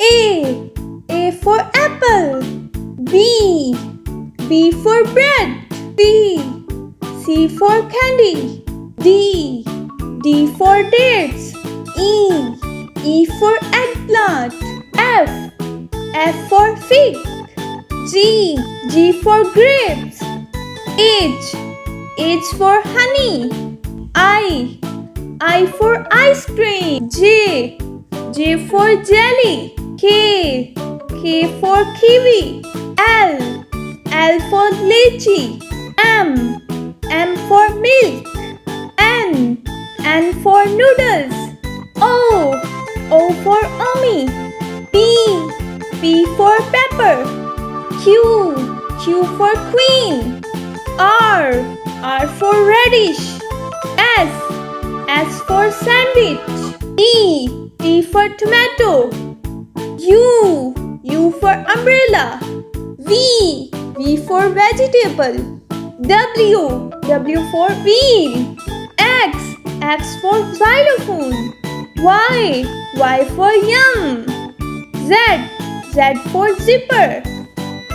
A for apple. B for bread. C for candy. D for dates. E for eggplant. F for fig. G for grapes. H for honey. I for ice cream. J for jelly. K for kiwi. L for lychee. M for milk. N for noodles. O for Omi. P for pepper. Q for queen. R for radish. S for sandwich. T for tomato. U for umbrella. V for vegetable. W for wheel. X for xylophone. Y for yum. Z for zipper.